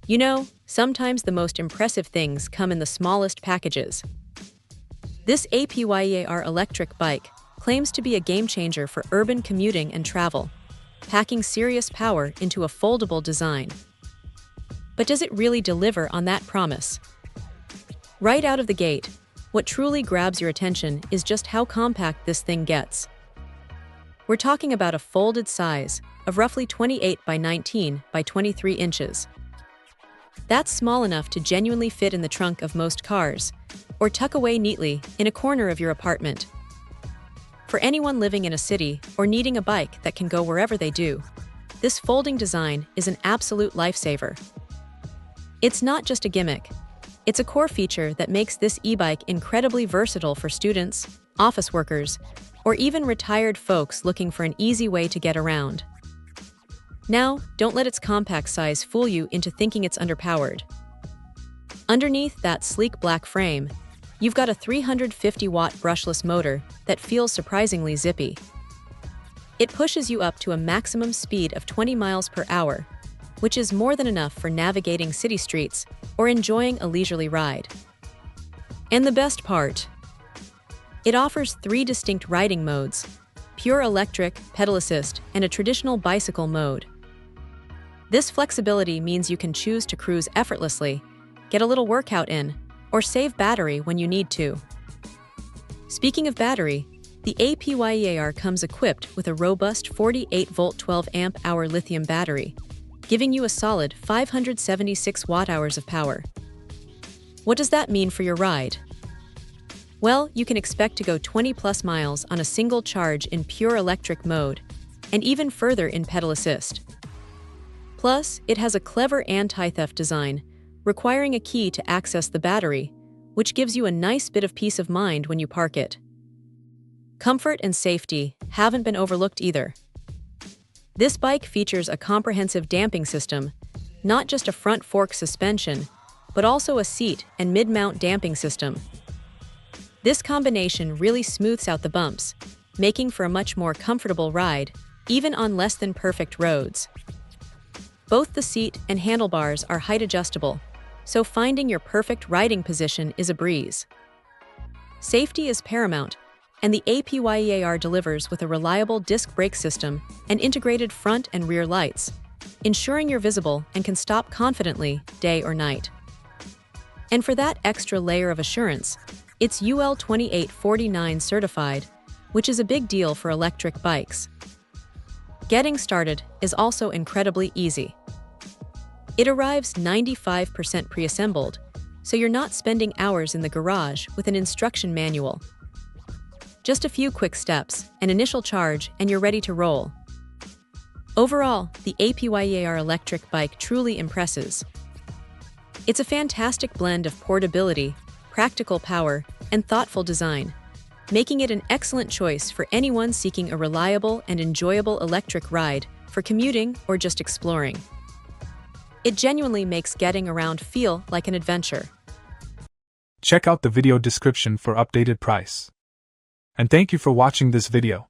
You know, sometimes the most impressive things come in the smallest packages. This APYEAR electric bike claims to be a game-changer for urban commuting and travel, packing serious power into a foldable design. But does it really deliver on that promise? Right out of the gate, what truly grabs your attention is just how compact this thing gets. We're talking about a folded size of roughly 28 by 19 by 23 inches. That's small enough to genuinely fit in the trunk of most cars, or tuck away neatly in a corner of your apartment. For anyone living in a city or needing a bike that can go wherever they do, this folding design is an absolute lifesaver. It's not just a gimmick. It's a core feature that makes this e-bike incredibly versatile for students, office workers, or even retired folks looking for an easy way to get around. Now, don't let its compact size fool you into thinking it's underpowered. Underneath that sleek black frame, you've got a 350-watt brushless motor that feels surprisingly zippy. It pushes you up to a maximum speed of 20 miles per hour, which is more than enough for navigating city streets or enjoying a leisurely ride. And the best part? It offers 3 distinct riding modes: pure electric, pedal assist, and a traditional bicycle mode. This flexibility means you can choose to cruise effortlessly, get a little workout in, or save battery when you need to. Speaking of battery, the APYEAR comes equipped with a robust 48-volt 12-amp-hour lithium battery, giving you a solid 576 watt-hours of power. What does that mean for your ride? Well, you can expect to go 20-plus miles on a single charge in pure electric mode, and even further in pedal assist. Plus, it has a clever anti-theft design, requiring a key to access the battery, which gives you a nice bit of peace of mind when you park it. Comfort and safety haven't been overlooked either. This bike features a comprehensive damping system, not just a front fork suspension, but also a seat and mid-mount damping system. This combination really smooths out the bumps, making for a much more comfortable ride, even on less than perfect roads. Both the seat and handlebars are height adjustable, so finding your perfect riding position is a breeze. Safety is paramount, and the APYEAR delivers with a reliable disc brake system and integrated front and rear lights, ensuring you're visible and can stop confidently day or night. And for that extra layer of assurance, it's UL 2849 certified, which is a big deal for electric bikes. Getting started is also incredibly easy. It arrives 95% pre-assembled, so you're not spending hours in the garage with an instruction manual. Just a few quick steps, an initial charge, and you're ready to roll. Overall, the APYEAR electric bike truly impresses. It's a fantastic blend of portability, practical power, and thoughtful design, making it an excellent choice for anyone seeking a reliable and enjoyable electric ride for commuting or just exploring. It genuinely makes getting around feel like an adventure. Check out the video description for updated price. And thank you for watching this video.